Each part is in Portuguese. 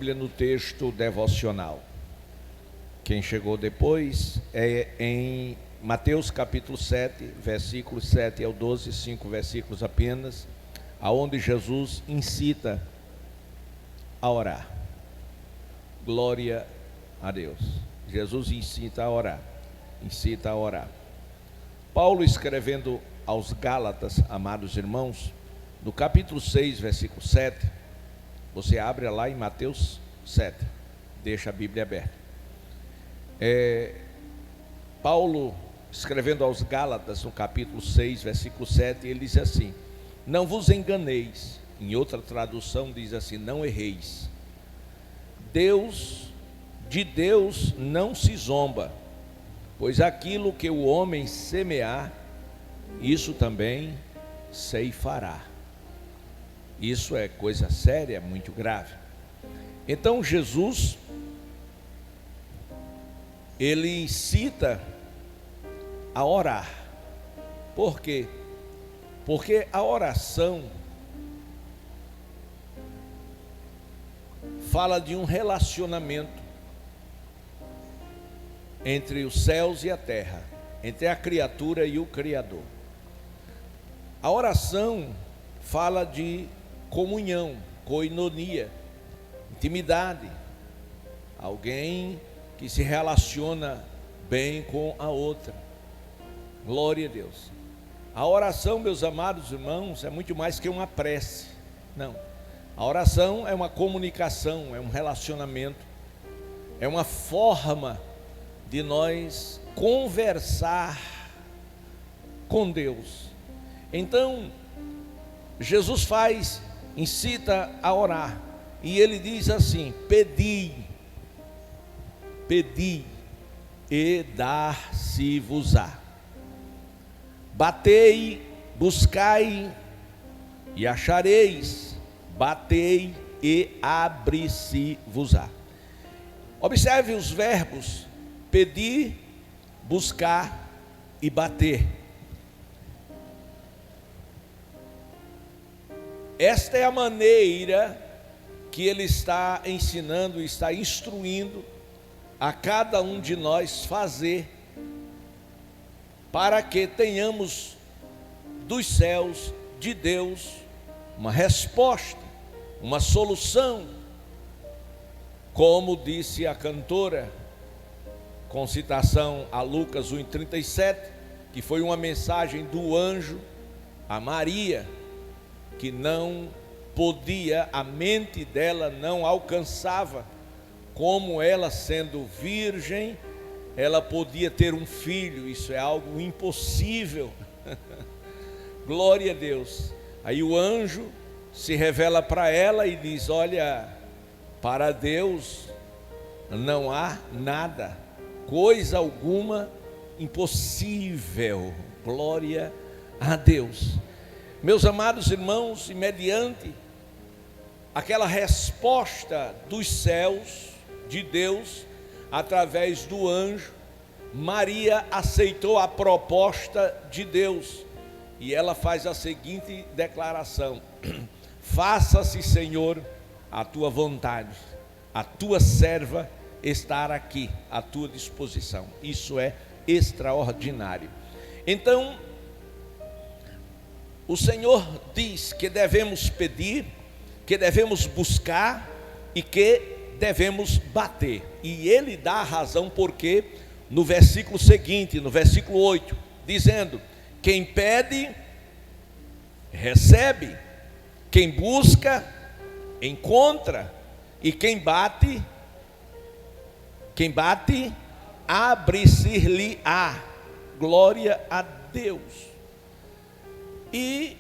No texto devocional. Quem chegou depois é em Mateus capítulo 7, versículos 7 ao 12, 5 versículos apenas, aonde Jesus incita a orar. Glória a Deus. Jesus incita a orar. Incita a orar. Paulo, escrevendo aos Gálatas, amados irmãos, no capítulo 6, versículo 7, você abre lá em Mateus 7, deixa a Bíblia aberta. Paulo, escrevendo aos Gálatas, no capítulo 6, versículo 7, ele diz assim: não vos enganeis. Em outra tradução diz assim: não erreis. De Deus não se zomba, pois aquilo que o homem semear, isso também ceifará. Isso é coisa séria, muito grave. Então Jesus, ele incita a orar. Por quê? Porque a oração fala de um relacionamento entre os céus e a terra, entre a criatura e o Criador. A oração fala de comunhão, koinonia, intimidade, alguém que se relaciona bem com a outra. Glória a Deus. A oração, meus amados irmãos, é muito mais que uma prece. Não, a oração é uma comunicação, é um relacionamento, é uma forma de nós conversar com Deus. Então Jesus incita a orar, e ele diz assim: pedi e dar-se-vos-á, batei, buscai e achareis, batei e abre-se-vos-á. Observe os verbos pedir, buscar e bater. Esta é a maneira que ele está ensinando, está instruindo a cada um de nós fazer, para que tenhamos dos céus, de Deus, uma resposta, uma solução. Como disse a cantora, com citação a Lucas 1,37, que foi uma mensagem do anjo a Maria, que não podia, a mente dela não alcançava, como ela sendo virgem, ela podia ter um filho. Isso é algo impossível. Glória a Deus. Aí o anjo se revela para ela e diz: olha, para Deus não há nada, coisa alguma impossível. Glória a Deus. Meus amados irmãos, e mediante aquela resposta dos céus, de Deus, através do anjo, Maria aceitou a proposta de Deus, e ela faz a seguinte declaração: faça-se, Senhor, a tua vontade, a tua serva está aqui à tua disposição. Isso é extraordinário. Então, o Senhor diz que devemos pedir, que devemos buscar e que devemos bater. E Ele dá a razão porque no versículo seguinte, no versículo 8, dizendo: quem pede, recebe, quem busca, encontra, e quem bate, abre-se-lhe-á. Glória a Deus. E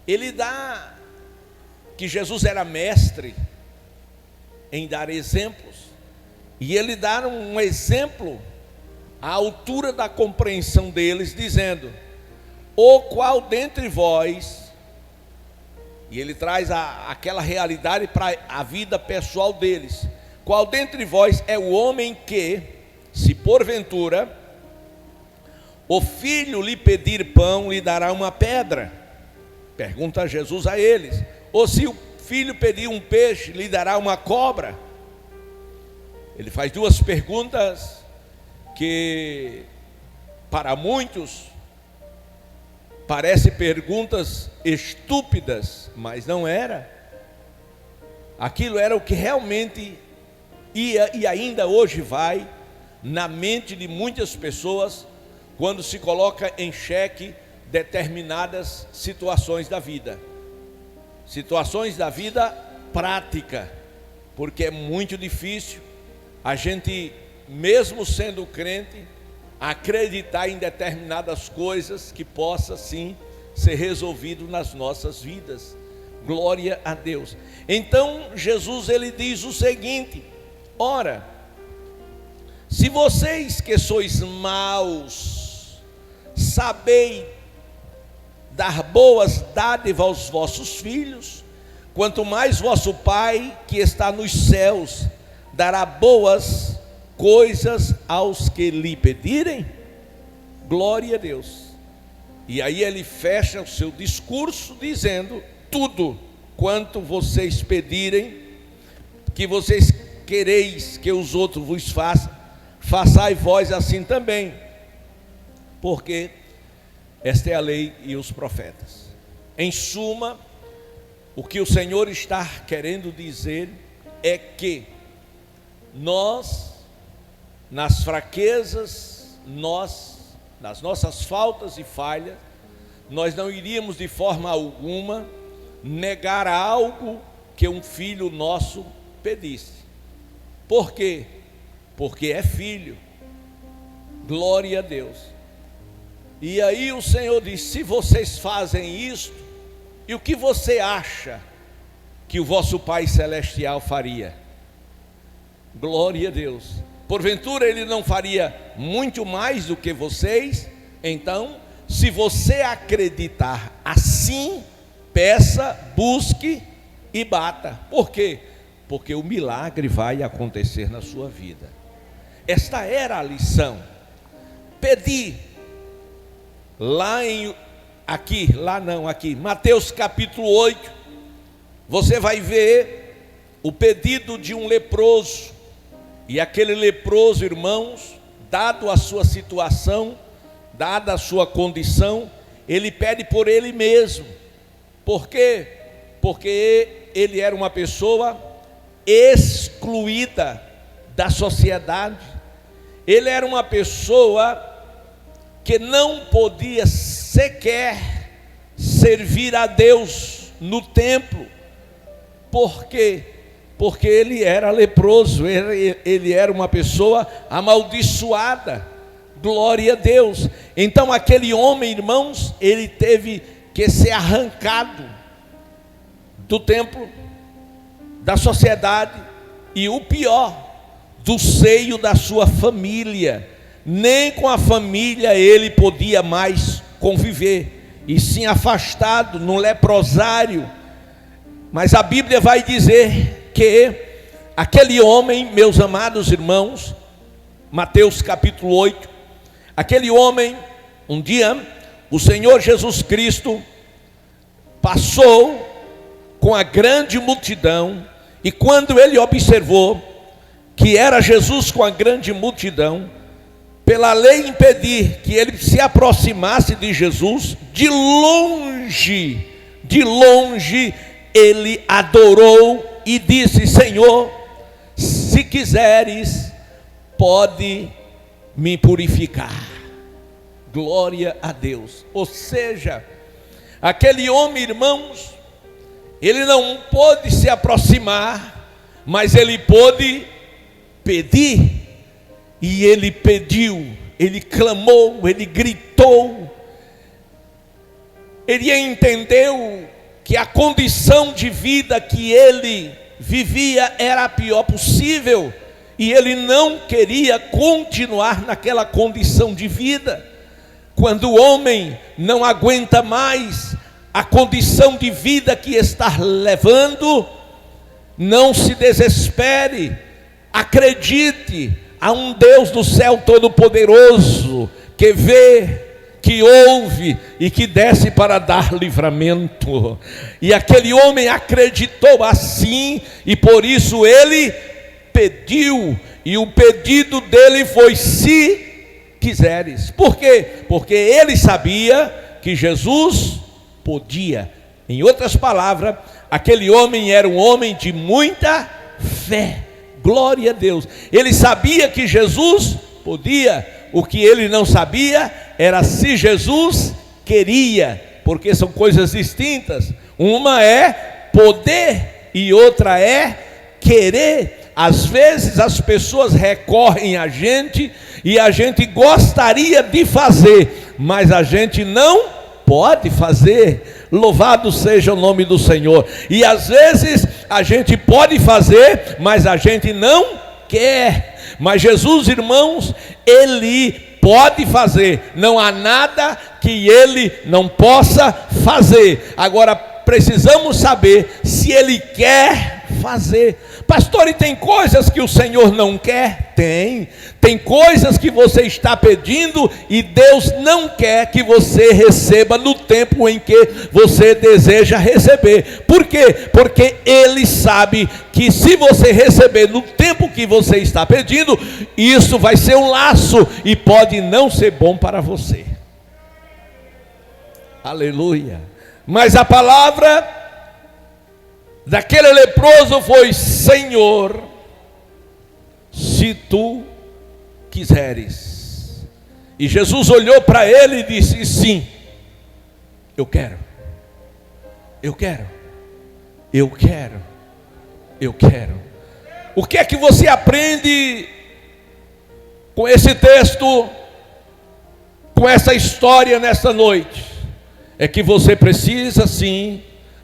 ele dá, que Jesus era mestre em dar exemplos, e ele dá um exemplo à altura da compreensão deles, dizendo: o qual dentre vós, e ele traz aquela realidade para a vida pessoal deles: qual dentre vós é o homem que, se porventura o filho lhe pedir pão, lhe dará uma pedra? Pergunta Jesus a eles. Ou se o filho pedir um peixe, lhe dará uma cobra? Ele faz duas perguntas que para muitos parecem perguntas estúpidas, mas não era. Aquilo era o que realmente ia e ainda hoje vai na mente de muitas pessoas quando se coloca em xeque determinadas situações da vida. Situações da vida prática, porque é muito difícil a gente, mesmo sendo crente, acreditar em determinadas coisas que possa sim ser resolvido nas nossas vidas. Glória a Deus. Então Jesus ele diz o seguinte: ora, se vocês que sois maus, sabeis dar boas dádivas aos vossos filhos, quanto mais vosso Pai que está nos céus dará boas coisas aos que lhe pedirem. Glória a Deus. E aí ele fecha o seu discurso dizendo: tudo quanto vocês pedirem, que vocês quereis que os outros vos façam, façai vós assim também, porque esta é a lei e os profetas. Em suma, o que o Senhor está querendo dizer é que nós, nas fraquezas, nas nossas faltas e falhas, nós não iríamos de forma alguma negar algo que um filho nosso pedisse. Por quê? Porque é filho. Glória a Deus. E aí o Senhor diz: se vocês fazem isto, e o que você acha que o vosso Pai Celestial faria? Glória a Deus. Porventura ele não faria muito mais do que vocês? Então, se você acreditar assim, peça, busque e bata. Por quê? Porque o milagre vai acontecer na sua vida. Esta era a lição. Pedi. Aqui, Mateus capítulo 8, você vai ver o pedido de um leproso. E aquele leproso, irmãos, dado a sua situação, dada a sua condição, ele pede por ele mesmo. Por quê? Porque ele era uma pessoa excluída da sociedade. Ele era uma pessoa que não podia sequer servir a Deus no templo. Por quê? Porque ele era leproso, ele era uma pessoa amaldiçoada. Glória a Deus. Então aquele homem, irmãos, ele teve que ser arrancado do templo, da sociedade, e o pior, do seio da sua família. Nem com a família ele podia mais conviver, e sim afastado num leprosário. Mas a Bíblia vai dizer que aquele homem, meus amados irmãos, Mateus capítulo 8, aquele homem, um dia, o Senhor Jesus Cristo passou com a grande multidão, e quando ele observou que era Jesus com a grande multidão, pela lei impedir que ele se aproximasse de Jesus, de longe, ele adorou e disse: Senhor, se quiseres, pode me purificar. Glória a Deus. Ou seja, aquele homem, irmãos, ele não pôde se aproximar, mas ele pôde pedir. E ele pediu, ele clamou, ele gritou. Ele entendeu que a condição de vida que ele vivia era a pior possível, e ele não queria continuar naquela condição de vida. Quando o homem não aguenta mais a condição de vida que está levando, não se desespere, acredite. Há um Deus do céu todo-poderoso que vê, que ouve e que desce para dar livramento. E aquele homem acreditou assim, e por isso ele pediu, e o pedido dele foi: se quiseres. Por quê? Porque ele sabia que Jesus podia. Em outras palavras, aquele homem era um homem de muita fé. Glória a Deus. Ele sabia que Jesus podia. O que ele não sabia era se Jesus queria, porque são coisas distintas. Uma é poder e outra é querer. Às vezes as pessoas recorrem a gente e a gente gostaria de fazer, mas a gente não pode fazer. Louvado seja o nome do Senhor. E às vezes a gente pode fazer, mas a gente não quer. Mas Jesus, irmãos, ele pode fazer. Não há nada que ele não possa fazer. Agora precisamos saber se ele quer fazer. Pastor, e tem coisas que o Senhor não quer? Tem coisas que você está pedindo e Deus não quer que você receba no tempo em que você deseja receber. Por quê? Porque Ele sabe que se você receber no tempo que você está pedindo, isso vai ser um laço e pode não ser bom para você. Aleluia. Mas a palavra daquele leproso foi: Senhor, se tu quiseres. E Jesus olhou para ele e disse: sim, eu quero, eu quero, eu quero, eu quero. O que é que você aprende com esse texto, com essa história nesta noite? É que você precisa sim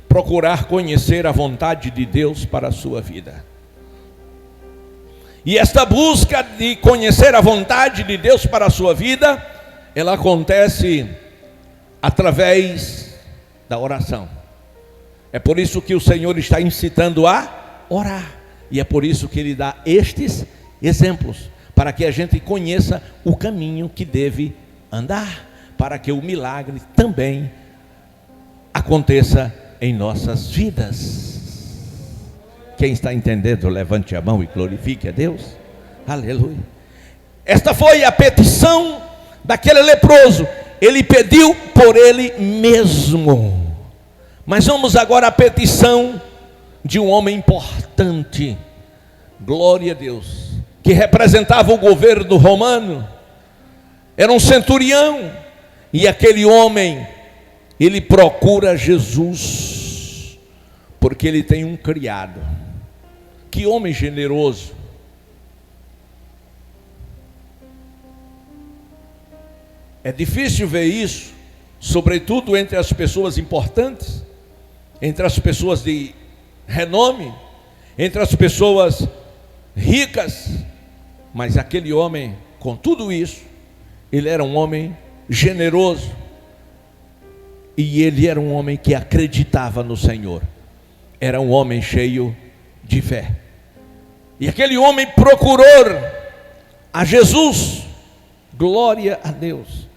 procurar conhecer a vontade de Deus para a sua vida. E esta busca de conhecer a vontade de Deus para a sua vida, ela acontece através da oração. É por isso que o Senhor está incitando a orar. E é por isso que Ele dá estes exemplos, para que a gente conheça o caminho que deve andar, para que o milagre também aconteça em nossas vidas. Quem está entendendo, levante a mão e glorifique a Deus. Aleluia. Esta foi a petição daquele leproso. Ele pediu por ele mesmo. Mas vamos agora à petição de um homem importante, glória a Deus, que representava o governo romano. Era um centurião. E aquele homem, ele procura Jesus, porque ele tem um criado. Que homem generoso. É difícil ver isso, sobretudo entre as pessoas importantes, entre as pessoas de renome, entre as pessoas ricas. Mas aquele homem, com tudo isso, ele era um homem generoso. E ele era um homem que acreditava no Senhor. Era um homem cheio de fé. E aquele homem procurou a Jesus. Glória a Deus.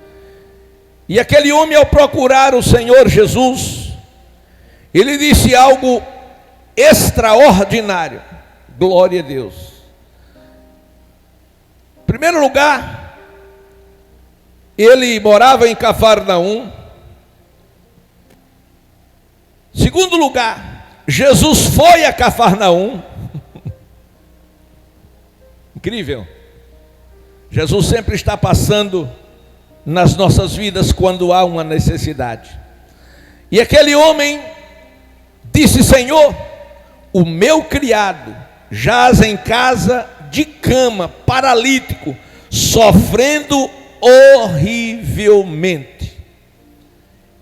E aquele homem, ao procurar o Senhor Jesus, ele disse algo extraordinário. Glória a Deus. Em primeiro lugar, ele morava em Cafarnaum. Segundo lugar, Jesus foi a Cafarnaum. Incrível. Jesus sempre está passando nas nossas vidas quando há uma necessidade. E aquele homem disse: Senhor, o meu criado jaz em casa de cama, paralítico, sofrendo horrivelmente.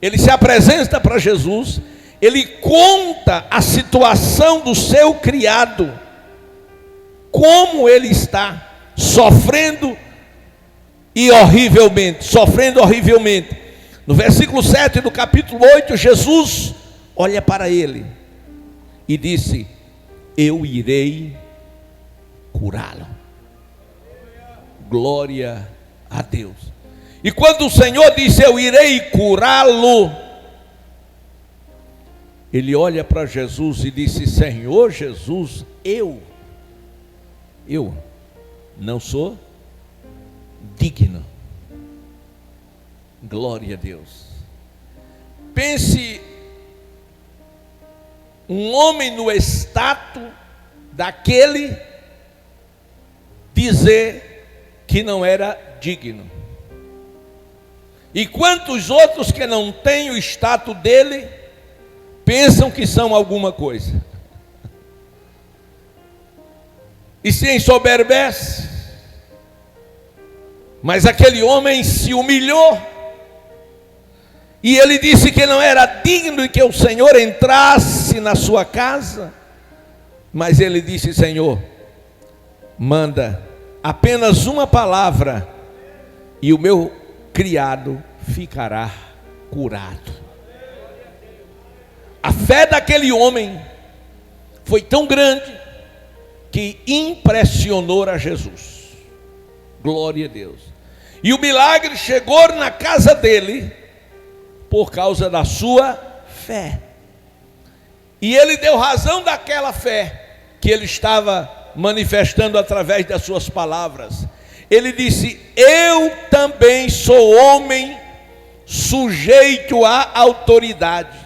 Ele se apresenta para Jesus. Ele conta a situação do seu criado, como ele está sofrendo horrivelmente. No versículo 7 do capítulo 8, Jesus olha para ele e disse: eu irei curá-lo. Glória a Deus. E quando o Senhor disse: eu irei curá-lo, ele olha para Jesus e disse: Senhor Jesus, eu não sou digno. Glória a Deus. Pense um homem no status daquele dizer que não era digno. E quantos outros que não têm o status dele pensam que são alguma coisa e se ensoberbece. Mas aquele homem se humilhou e ele disse que não era digno de que o Senhor entrasse na sua casa. Mas ele disse: Senhor, manda apenas uma palavra e o meu criado ficará curado. A fé daquele homem foi tão grande que impressionou a Jesus. Glória a Deus. E o milagre chegou na casa dele por causa da sua fé. E ele deu razão daquela fé que ele estava manifestando através das suas palavras. Ele disse: eu também sou homem sujeito à autoridade.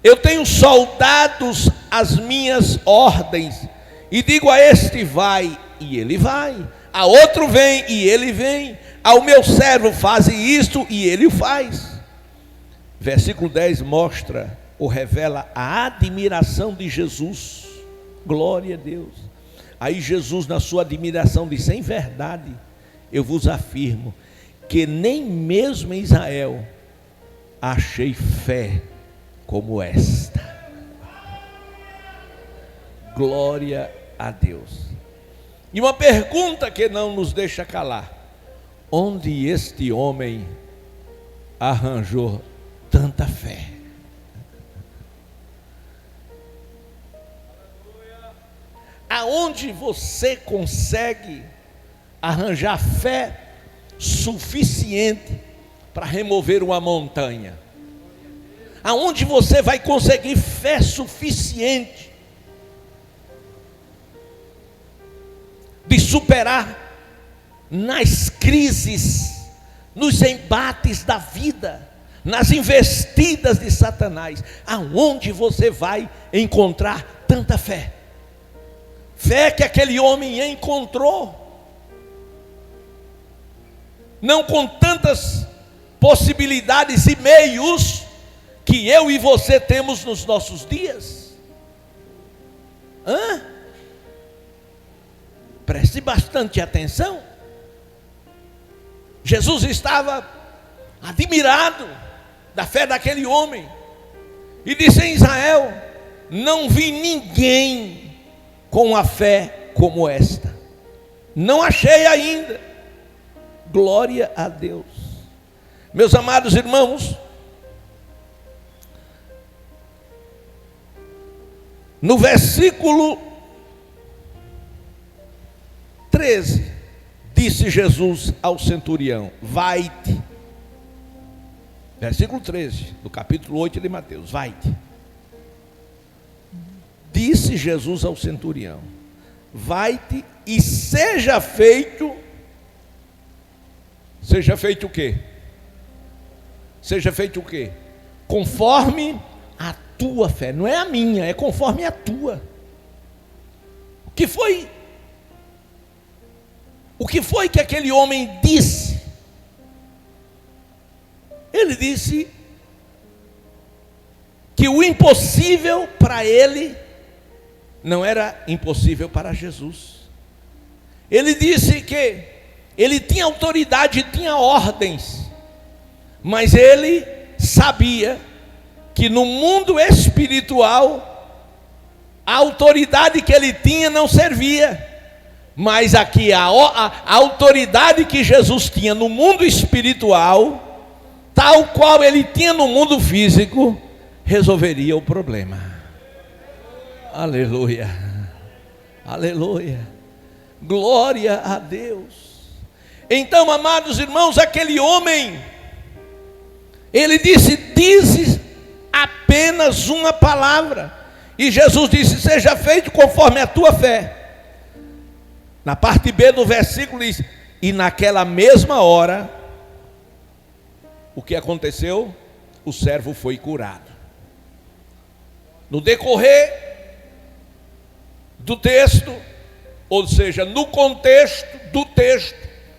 Eu tenho soldados às minhas ordens, e digo a este: vai, e ele vai. A outro: vem, e ele vem. Ao meu servo: faze isto, e ele o faz. Versículo 10 mostra ou revela a admiração de Jesus. Glória a Deus. Aí Jesus, na sua admiração, disse: em verdade eu vos afirmo que nem mesmo em Israel achei fé como esta. Glória a Deus. E uma pergunta que não nos deixa calar: onde este homem arranjou tanta fé? Aonde você consegue arranjar fé suficiente para remover uma montanha? Aonde você vai conseguir fé suficiente de superar nas crises, nos embates da vida, nas investidas de Satanás? Aonde você vai encontrar tanta fé? Fé que aquele homem encontrou, não com tantas possibilidades e meios que eu e você temos nos nossos dias. Preste bastante atenção. Jesus estava admirado da fé daquele homem e disse: em Israel não vi ninguém com a fé como esta. Não achei ainda. Glória a Deus. Meus amados irmãos, no versículo 13, disse Jesus ao centurião: vai-te. Versículo 13, do capítulo 8 de Mateus: vai-te. Disse Jesus ao centurião: vai-te e seja feito. Seja feito o quê? Seja feito o quê? Conforme a tua fé. Não é a minha, é conforme a tua. O que foi que aquele homem disse? Ele disse que o impossível para ele não era impossível para Jesus. Ele disse que ele tinha autoridade, tinha ordens, mas ele sabia que no mundo espiritual a autoridade que ele tinha não servia, mas aqui a autoridade que Jesus tinha no mundo espiritual, tal qual ele tinha no mundo físico, resolveria o problema. Aleluia, aleluia, glória a Deus. Então, amados irmãos, aquele homem, ele disse: dize apenas uma palavra. E Jesus disse: seja feito conforme a tua fé. Na parte B do versículo diz: e naquela mesma hora, o que aconteceu? O servo foi curado. No decorrer do texto, ou seja, no contexto do texto,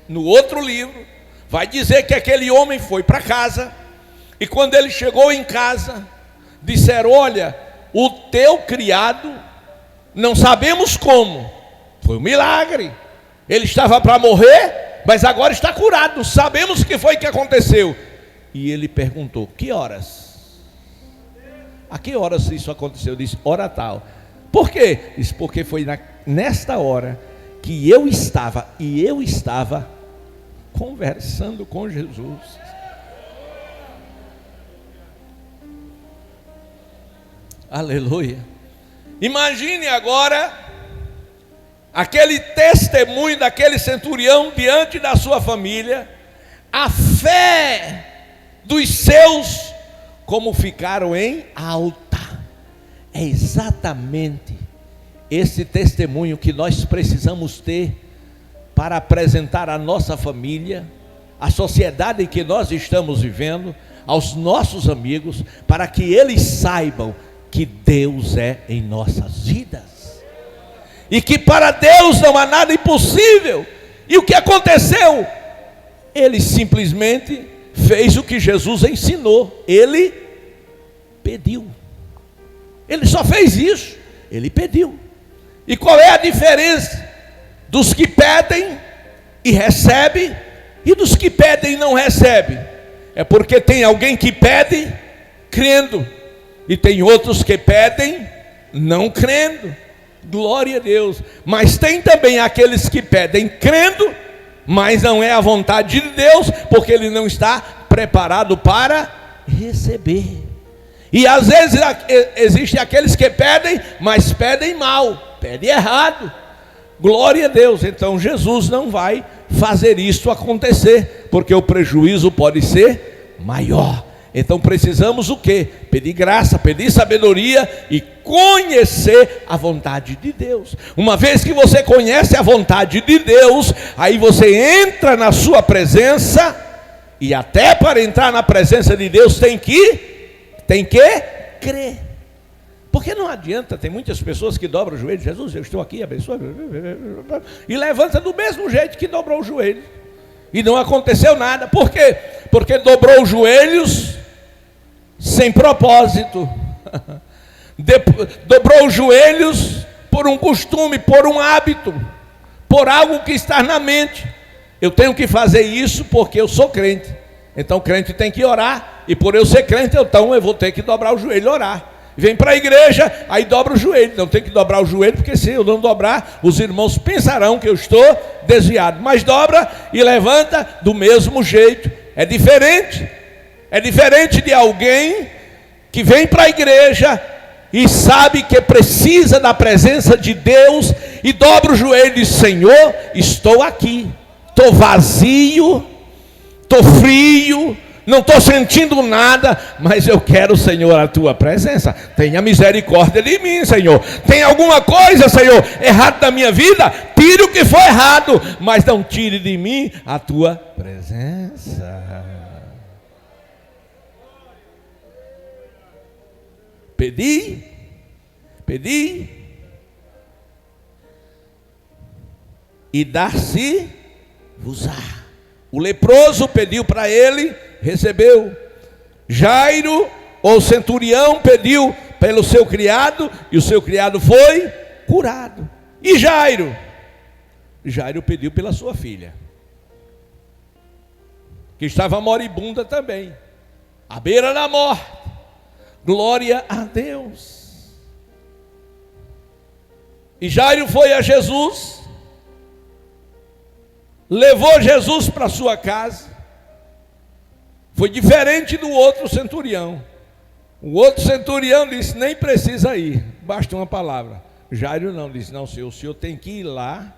no outro livro, vai dizer que aquele homem foi para casa, e quando ele chegou em casa, disseram: olha, o teu criado, não sabemos como, foi um milagre, ele estava para morrer, mas agora está curado, não sabemos o que foi que aconteceu. E ele perguntou: que horas? A que horas isso aconteceu? Disse: hora tal. Por quê? Disse: porque foi nesta hora que eu estava conversando com Jesus. Aleluia. Imagine agora aquele testemunho daquele centurião diante da sua família, a fé dos seus, como ficaram em alta. É exatamente esse testemunho que nós precisamos ter para apresentar à nossa família, à sociedade em que nós estamos vivendo, aos nossos amigos, para que eles saibam que Deus é em nossas vidas, e que para Deus não há nada impossível. E o que aconteceu? Ele simplesmente fez o que Jesus ensinou. Ele pediu. Ele só fez isso. Ele pediu. E qual é a diferença dos que pedem e recebem e dos que pedem e não recebem? É porque tem alguém que pede crendo, e tem outros que pedem não crendo. Glória a Deus. Mas tem também aqueles que pedem crendo, mas não é a vontade de Deus, porque ele não está preparado para receber. E às vezes existem aqueles que pedem, mas pedem mal, pedem errado. Glória a Deus. Então Jesus não vai fazer isso acontecer, porque o prejuízo pode ser maior. Então precisamos o quê? Pedir graça, pedir sabedoria e conhecer a vontade de Deus. Uma vez que você conhece a vontade de Deus, aí você entra na sua presença, e até para entrar na presença de Deus tem que crer. Porque não adianta, tem muitas pessoas que dobram o joelho: Jesus, eu estou aqui, abençoa, e levanta do mesmo jeito que dobrou o joelho, e não aconteceu nada. Por quê? Porque dobrou os joelhos sem propósito, dobrou os joelhos por um costume, por um hábito, por algo que está na mente. Eu tenho que fazer isso porque eu sou crente, então crente tem que orar, e por eu ser crente, então eu vou ter que dobrar o joelho e orar. Vem para a igreja, aí dobra o joelho. Não tem que dobrar o joelho, porque se eu não dobrar, os irmãos pensarão que eu estou desviado. Mas dobra e levanta do mesmo jeito. É diferente de alguém que vem para a igreja e sabe que precisa da presença de Deus, e dobra o joelho e diz: Senhor, estou aqui, estou vazio, estou frio, não estou sentindo nada, mas eu quero, Senhor, a tua presença. Tenha misericórdia de mim, Senhor. Tem alguma coisa, Senhor, errado na minha vida? Tire o que foi errado, mas não tire de mim a tua presença. Pedi e dar-se-vos-á. O leproso pediu para ele, recebeu. Jairo, ou centurião, pediu pelo seu criado, e o seu criado foi curado. E Jairo pediu pela sua filha, que estava moribunda também, à beira da morte. Glória a Deus. E Jairo foi a Jesus, levou Jesus para sua casa. Foi diferente do outro centurião. O outro centurião disse: nem precisa ir, basta uma palavra. Jairo não, disse: não, senhor, o senhor tem que ir lá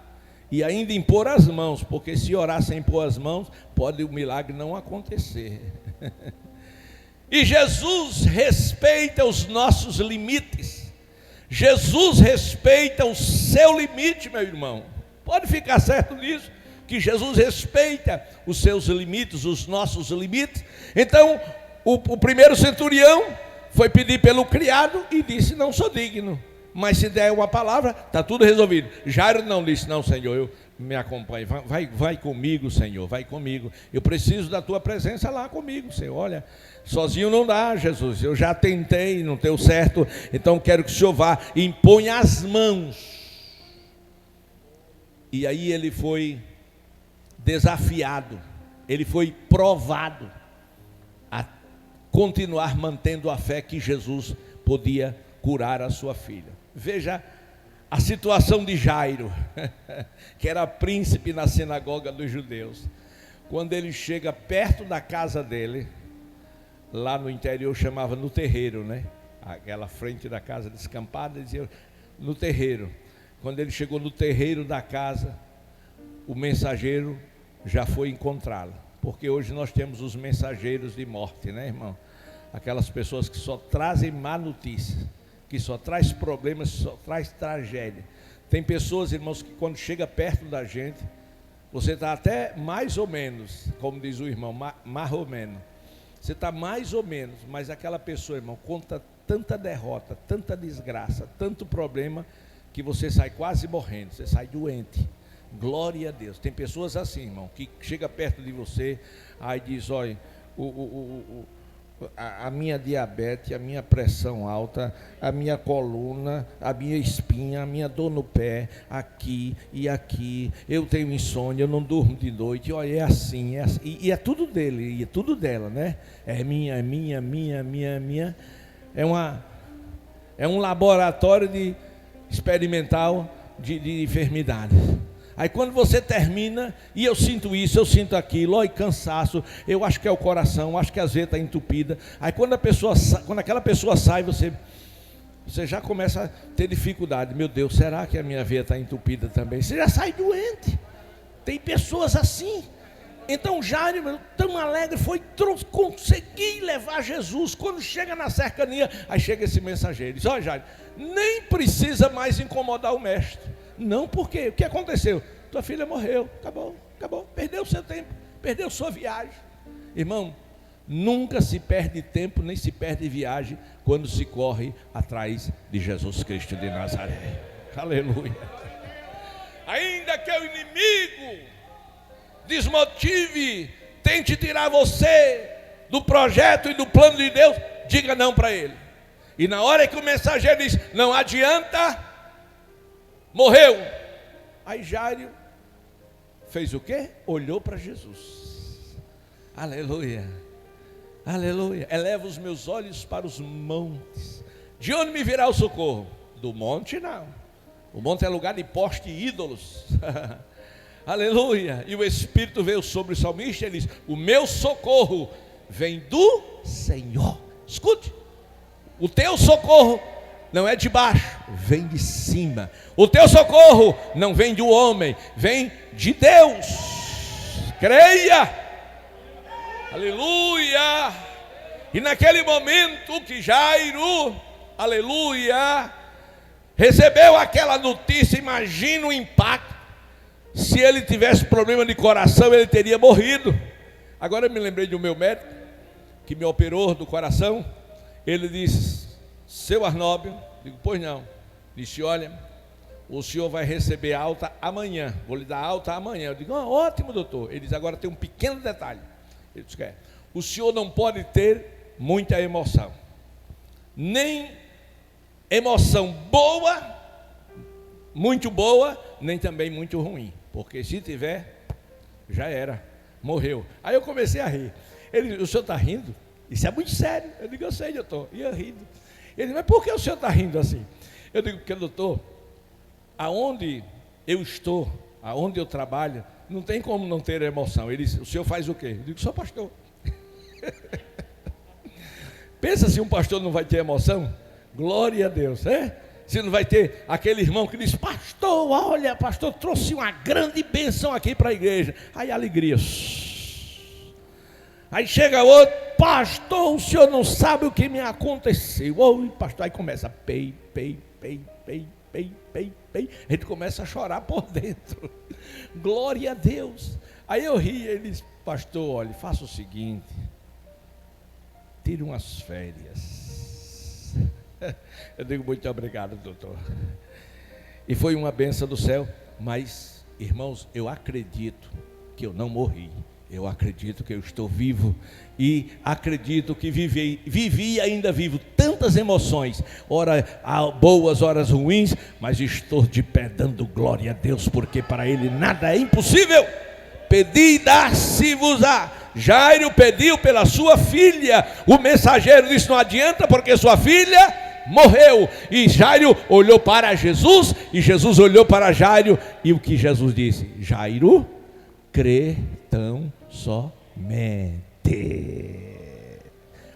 e ainda impor as mãos, porque se orar sem impor as mãos, pode o milagre não acontecer. E Jesus respeita os nossos limites. Jesus respeita o seu limite, meu irmão. Pode ficar certo nisso, que Jesus respeita os seus limites, os nossos limites. Então, o primeiro centurião foi pedir pelo criado e disse: não sou digno, mas se der uma palavra, está tudo resolvido. Jairo não disse: não, Senhor, eu me acompanhe, vai comigo, Senhor, vai comigo, eu preciso da tua presença lá comigo, Senhor. Olha, sozinho não dá, Jesus, eu já tentei, não deu certo, então quero que o Senhor vá e imponha as mãos. E aí ele foi desafiado, ele foi provado a continuar mantendo a fé que Jesus podia curar a sua filha. Veja a situação de Jairo, que era príncipe na sinagoga dos judeus. Quando ele chega perto da casa dele, lá no interior chamava no terreiro, né? Aquela frente da casa descampada, dizia no terreiro. Quando ele chegou no terreiro da casa, o mensageiro já foi encontrá-lo. Porque hoje nós temos os mensageiros de morte, né, irmão? Aquelas pessoas que só trazem má notícia, que só traz problemas, só traz tragédia. Tem pessoas, irmãos, que quando chega perto da gente, você está até mais ou menos, como diz o irmão, mais ou menos. Você está mais ou menos, mas aquela pessoa, irmão, conta tanta derrota, tanta desgraça, tanto problema, que você sai quase morrendo, você sai doente. Glória a Deus. Tem pessoas assim, irmão, que chega perto de você, aí diz: olha, a minha diabetes, a minha pressão alta, a minha coluna, a minha espinha, a minha dor no pé, aqui e aqui, eu tenho insônia, eu não durmo de noite, olha, é assim, e é tudo dele, e é tudo dela, né? É minha. É um laboratório de experimental de enfermidades. Aí quando você termina, e eu sinto isso, eu sinto aquilo, olha, cansaço, eu acho que é o coração, acho que a veia está entupida. Aí quando aquela pessoa sai, você já começa a ter dificuldade. Meu Deus, será que a minha veia está entupida também? Você já sai doente. Tem pessoas assim. Então Jairo, tão alegre, consegui levar Jesus. Quando chega na cercania, aí chega esse mensageiro, diz: olha, Jairo, nem precisa mais incomodar o mestre. Não, por quê? O que aconteceu? Tua filha morreu, acabou, perdeu o seu tempo, perdeu sua viagem. Irmão, nunca se perde tempo, nem se perde viagem, quando se corre atrás de Jesus Cristo de Nazaré. Aleluia. Ainda que o inimigo desmotive, tente tirar você do projeto e do plano de Deus, diga não para ele. E na hora que o mensageiro diz: não adianta, morreu. Aí Jairo fez o quê? Olhou para Jesus. Aleluia, aleluia. Eleva os meus olhos para os montes. De onde me virá o socorro? Do monte não. O monte é lugar de poste e ídolos. Aleluia. E o Espírito veio sobre o salmista e ele diz: o meu socorro vem do Senhor. Escute, o teu socorro não é de baixo, vem de cima. O teu socorro não vem do homem, vem de Deus. Creia. Aleluia. E naquele momento que Jairo, aleluia, recebeu aquela notícia, imagina o impacto. Se ele tivesse problema de coração, ele teria morrido. Agora eu me lembrei do meu médico, que me operou do coração. Ele disse: seu Arnóbio, digo, pois não. Disse: olha, o senhor vai receber alta amanhã, vou lhe dar alta amanhã. Eu digo: ótimo, doutor. Ele diz: agora tem um pequeno detalhe. Ele disse: o senhor não pode ter muita emoção, nem emoção boa, muito boa, nem também muito ruim, porque se tiver, já era, morreu. Aí eu comecei a rir. Ele disse: o senhor está rindo? Isso é muito sério. Eu digo: eu sei, doutor. E eu rindo. Ele disse: mas por que o senhor está rindo assim? Eu digo: porque, doutor, aonde eu estou, aonde eu trabalho, não tem como não ter emoção. Ele disse: o senhor faz o quê? Eu digo: sou pastor. Pensa se um pastor não vai ter emoção? Glória a Deus, né? Se não vai ter aquele irmão que diz: pastor, olha, pastor, trouxe uma grande bênção aqui para a igreja. Aí alegria. Aí chega outro: pastor, o senhor não sabe o que me aconteceu. Oi, pastor, aí começa: pei. A gente começa a chorar por dentro. Glória a Deus. Aí eu ri, ele disse: pastor, olha, faça o seguinte, tire umas férias. Eu digo: muito obrigado, doutor. E foi uma bênção do céu. Mas, irmãos, eu acredito que eu não morri. Eu acredito que eu estou vivo. E acredito que vivi e ainda vivo tantas emoções, ora boas, horas ruins, mas estou de pé dando glória a Deus, porque para Ele nada é impossível. Pedi e dar-se-vos-á. Jairo pediu pela sua filha. O mensageiro disse: não adianta, porque sua filha morreu. E Jairo olhou para Jesus, e Jesus olhou para Jairo, e o que Jesus disse? Jairo, crê tão somente.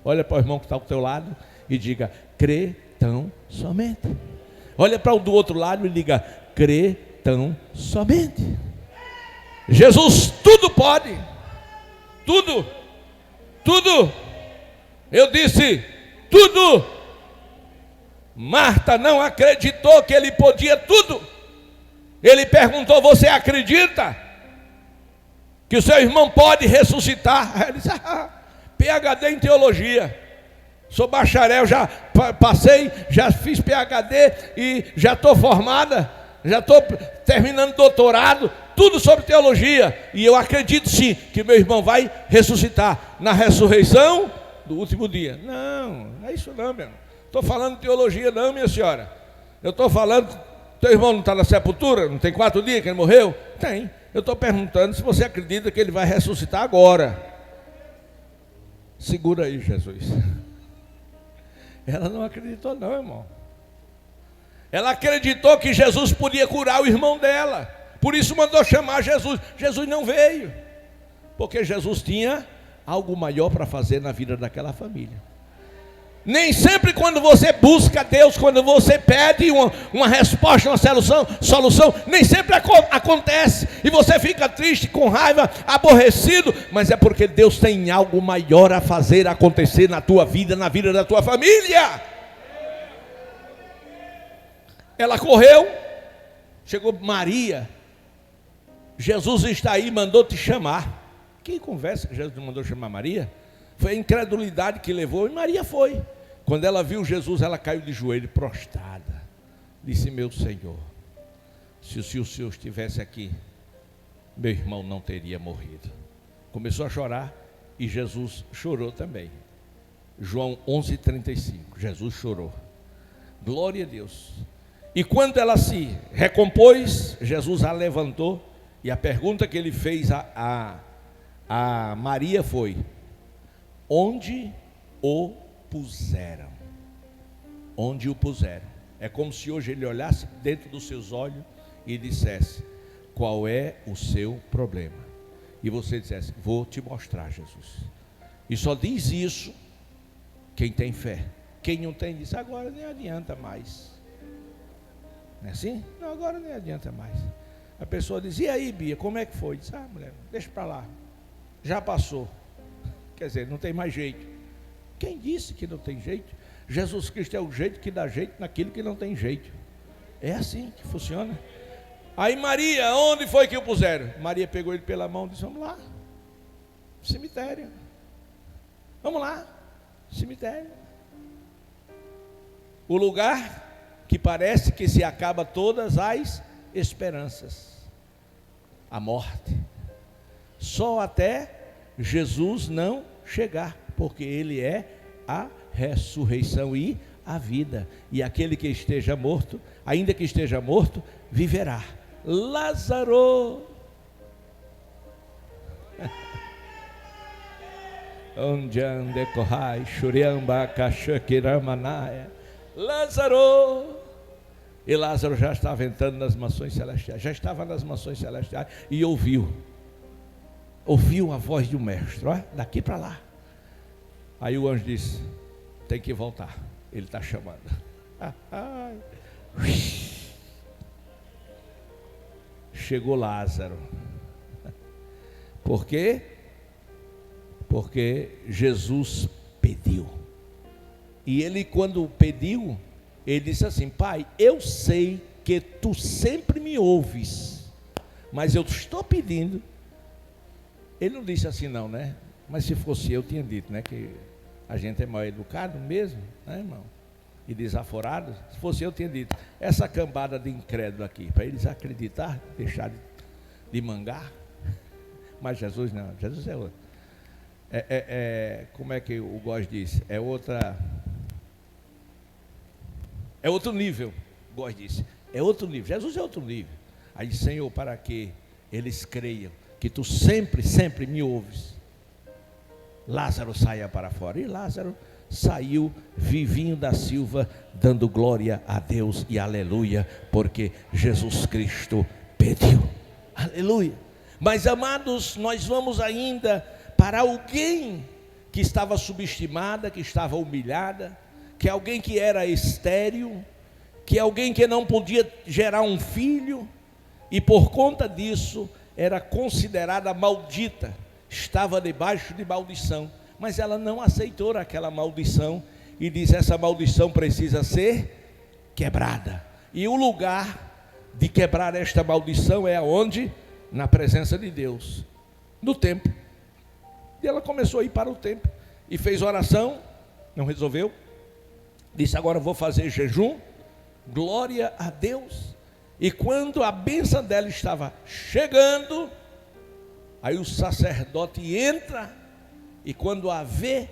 Olha para o irmão que está ao teu lado e diga: crê tão somente. Olha para o do outro lado e diga: crê tão somente. Jesus tudo pode, tudo. Eu disse tudo. Marta não acreditou que ele podia tudo. Ele perguntou: você acredita que o seu irmão pode ressuscitar? Ele disse: PhD em teologia, sou bacharel, já passei, já fiz PhD e já estou formada, já estou terminando doutorado, tudo sobre teologia, e eu acredito sim que meu irmão vai ressuscitar na ressurreição do último dia. Não é isso não, meu irmão. Estou falando de teologia não, minha senhora. Eu estou falando, teu irmão não está na sepultura? Não tem 4 dias que ele morreu? Tem. Eu estou perguntando se você acredita que ele vai ressuscitar agora. Segura aí, Jesus. Ela não acreditou não, irmão. Ela acreditou que Jesus podia curar o irmão dela. Por isso mandou chamar Jesus. Jesus não veio, porque Jesus tinha algo maior para fazer na vida daquela família. Nem sempre quando você busca Deus, quando você pede uma resposta, uma solução, nem sempre acontece, e você fica triste, com raiva, aborrecido, mas é porque Deus tem algo maior a fazer acontecer na tua vida, na vida da tua família. Ela correu, chegou: Maria, Jesus está aí, mandou te chamar. Que conversa que Jesus mandou chamar Maria? Foi a incredulidade que levou, e Maria foi. Quando ela viu Jesus, ela caiu de joelho, prostrada. Disse: meu Senhor, se o Senhor estivesse aqui, meu irmão não teria morrido. Começou a chorar, e Jesus chorou também. João 11:35, Jesus chorou. Glória a Deus. E quando ela se recompôs, Jesus a levantou, e a pergunta que ele fez a Maria foi: onde o puseram? Onde o puseram? É como se hoje ele olhasse dentro dos seus olhos e dissesse: qual é o seu problema? E você dissesse: vou te mostrar, Jesus. E só diz isso quem tem fé. Quem não tem diz: agora nem adianta mais. Não é assim? Não, agora nem adianta mais. A pessoa diz: e aí, Bia, como é que foi? Diz: mulher, deixa para lá, já passou. Quer dizer, não tem mais jeito. Quem disse que não tem jeito? Jesus Cristo é o jeito que dá jeito naquilo que não tem jeito. É assim que funciona. Aí Maria, onde foi que o puseram? Maria pegou ele pela mão e disse: vamos lá, cemitério. Vamos lá, cemitério. O lugar que parece que se acaba todas as esperanças. A morte. Só até Jesus não chegar, porque Ele é a ressurreição e a vida. E aquele que esteja morto, ainda que esteja morto, viverá. Lázaro. Onde ande corrai, churiamba, cachaquiramanaya. Lázaro. E Lázaro já estava entrando nas mansões celestiais, já estava nas mansões celestiais e ouviu a voz de um mestre: ó, daqui para lá. Aí o anjo disse: tem que voltar, ele está chamando. Chegou Lázaro. Por quê? Porque Jesus pediu. E ele, quando pediu, ele disse assim: Pai, eu sei que tu sempre me ouves, mas eu estou pedindo. Ele não disse assim não, né? Mas se fosse eu, tinha dito, né? Que a gente é mal educado mesmo, né, irmão? E desaforado. Se fosse eu, tinha dito: essa cambada de incrédulo aqui, para eles acreditar, deixar de mangar. Mas Jesus não, Jesus é outro. Como é que o Góes disse? É outro nível. Góes disse: é outro nível. Jesus é outro nível. Aí, Senhor, para que eles creiam que tu sempre, sempre me ouves, Lázaro saia para fora. E Lázaro saiu vivinho da Silva, dando glória a Deus e aleluia, porque Jesus Cristo pediu. Aleluia. Mas, amados, nós vamos ainda para alguém que estava subestimada, que estava humilhada, que alguém que era estéril, que alguém que não podia gerar um filho, e por conta disso era considerada maldita, estava debaixo de maldição, mas ela não aceitou aquela maldição e diz: essa maldição precisa ser quebrada. E o lugar de quebrar esta maldição é aonde? Na presença de Deus, no templo. E ela começou a ir para o templo e fez oração, não resolveu, disse: agora vou fazer jejum, glória a Deus. E quando a bênção dela estava chegando, aí o sacerdote entra, e quando a vê,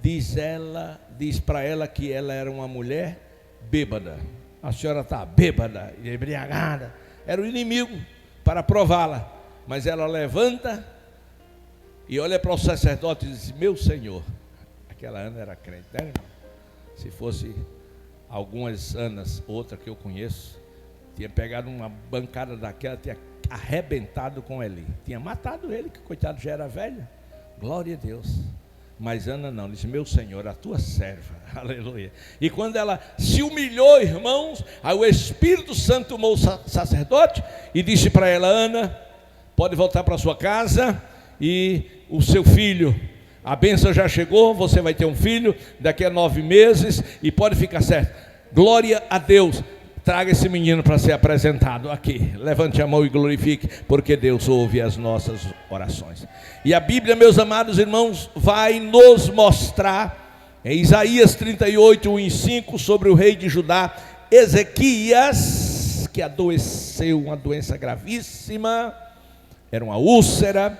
diz para ela que ela era uma mulher bêbada. A senhora está bêbada e embriagada. Era o inimigo para prová-la, mas ela levanta e olha para o sacerdote e diz: meu Senhor. Aquela Ana era crente, né, irmão? Se fosse algumas Anas, outra que eu conheço, tinha pegado uma bancada daquela, tinha arrebentado com ele, tinha matado ele, que coitado já era velho. Glória a Deus. Mas Ana não, disse: meu Senhor, a tua serva, aleluia. E quando ela se humilhou, irmãos, aí o Espírito Santo tomou o sacerdote e disse para ela: Ana, pode voltar para sua casa, e o seu filho, a bênção já chegou, você vai ter um filho daqui a 9 meses, e pode ficar certo. Glória a Deus. Traga esse menino para ser apresentado aqui. Levante a mão e glorifique, porque Deus ouve as nossas orações. E a Bíblia, meus amados irmãos, vai nos mostrar em Isaías 38, 1 e 5, sobre o rei de Judá, Ezequias, que adoeceu uma doença gravíssima, era uma úlcera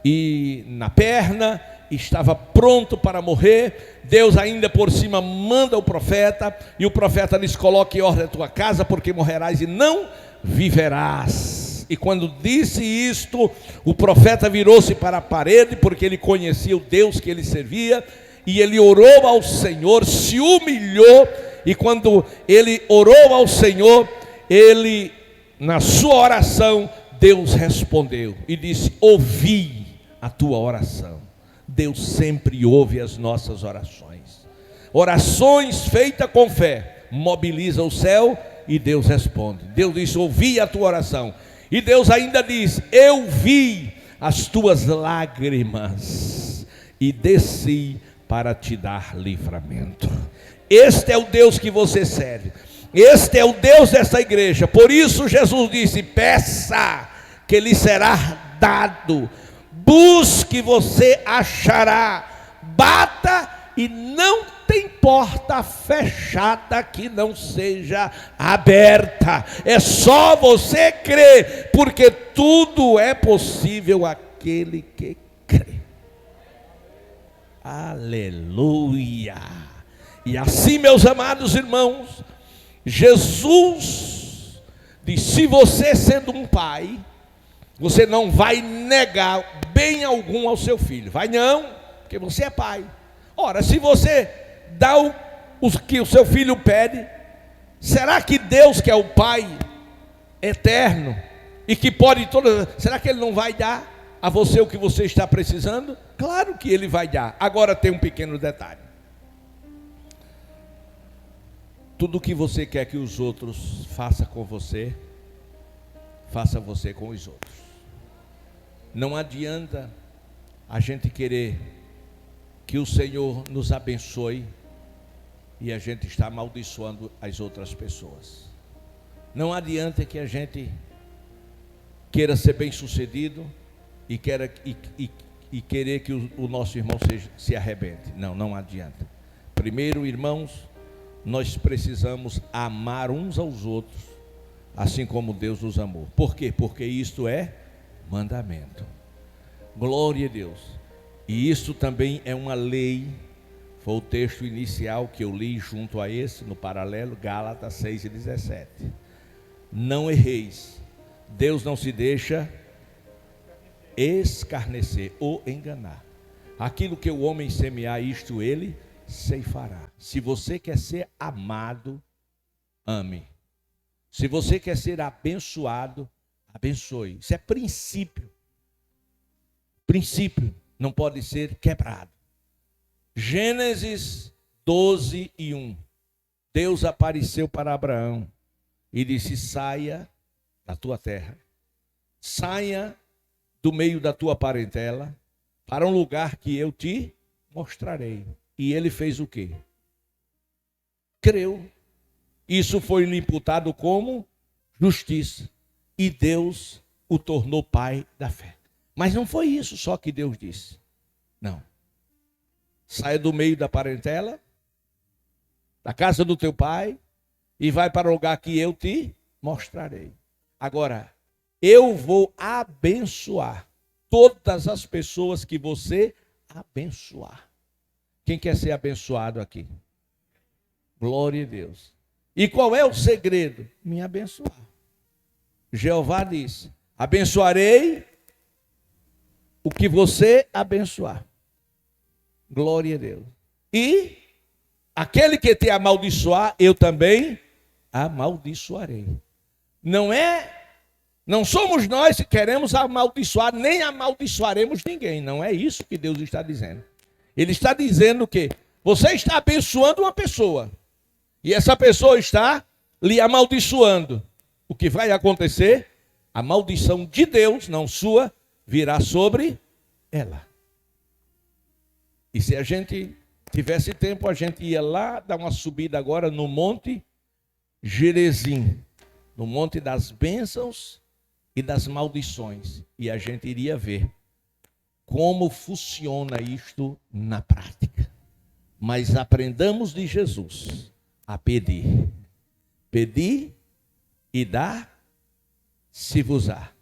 e na perna, estava pronto para morrer. Deus ainda por cima manda o profeta, e o profeta lhes coloca em ordem a tua casa, porque morrerás e não viverás. E quando disse isto, o profeta virou-se para a parede, porque ele conhecia o Deus que ele servia, e ele orou ao Senhor, se humilhou, e quando ele orou ao Senhor, ele, na sua oração, Deus respondeu e disse: ouvi a tua oração. Deus sempre ouve as nossas orações. Orações feitas com fé mobiliza o céu e Deus responde. Deus diz: ouvi a tua oração. E Deus ainda diz: eu vi as tuas lágrimas e desci para te dar livramento. Este é o Deus que você serve. Este é o Deus dessa igreja. Por isso Jesus disse: peça que lhe será dado. Busque, você achará. Bata, e não tem porta fechada que não seja aberta. É só você crer, porque tudo é possível àquele que crê. Aleluia. E assim, meus amados irmãos, Jesus disse: se você, sendo um pai, você não vai negar bem algum ao seu filho. Vai não, porque você é pai. Ora, se você dá o que o seu filho pede, será que Deus, que é o Pai eterno e que pode todas, será que Ele não vai dar a você o que você está precisando? Claro que Ele vai dar. Agora tem um pequeno detalhe. Tudo que você quer que os outros façam com você, faça você com os outros. Não adianta a gente querer que o Senhor nos abençoe e a gente está amaldiçoando as outras pessoas. Não adianta que a gente queira ser bem sucedido e querer que o nosso irmão se arrebente. Não adianta. Primeiro, irmãos, nós precisamos amar uns aos outros, assim como Deus nos amou. Por quê? Porque isto é mandamento. Glória a Deus. E isso também é uma lei. Foi o texto inicial que eu li junto a esse, no paralelo, Gálatas 6:17. Não erreis. Deus não se deixa escarnecer ou enganar. Aquilo que o homem semear, isto ele ceifará. Se você quer ser amado, ame. Se você quer ser abençoado, abençoe. Isso é princípio. Princípio não pode ser quebrado. Gênesis 12:1. Deus apareceu para Abraão e disse: saia da tua terra, saia do meio da tua parentela, para um lugar que eu te mostrarei. E ele fez o quê? Creu. Isso foi lhe imputado como justiça. E Deus o tornou pai da fé. Mas não foi isso só que Deus disse. Não. Saia do meio da parentela, da casa do teu pai, e vai para o lugar que eu te mostrarei. Agora, eu vou abençoar todas as pessoas que você abençoar. Quem quer ser abençoado aqui? Glória a Deus. E qual é o segredo? Me abençoar. Jeová disse: abençoarei o que você abençoar. Glória a Deus. E aquele que te amaldiçoar, eu também amaldiçoarei. Não somos nós que queremos amaldiçoar, nem amaldiçoaremos ninguém. Não é isso que Deus está dizendo. Ele está dizendo que você está abençoando uma pessoa e essa pessoa está lhe amaldiçoando. O que vai acontecer? A maldição de Deus, não sua, virá sobre ela. E se a gente tivesse tempo, a gente ia lá dar uma subida agora no Monte Gerezim, no Monte das Bênçãos e das Maldições. E a gente iria ver como funciona isto na prática. Mas aprendamos de Jesus a pedir. Pedir e dar-se-vos-á.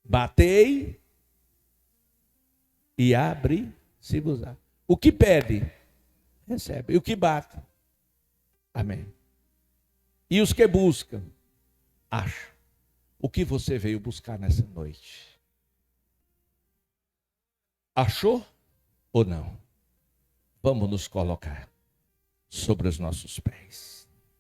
Batei e abre-se-vos-á. O que pede, recebe. E o que bate, amém. E os que buscam, acham. O que você veio buscar nessa noite? Achou ou não? Vamos nos colocar sobre os nossos pés.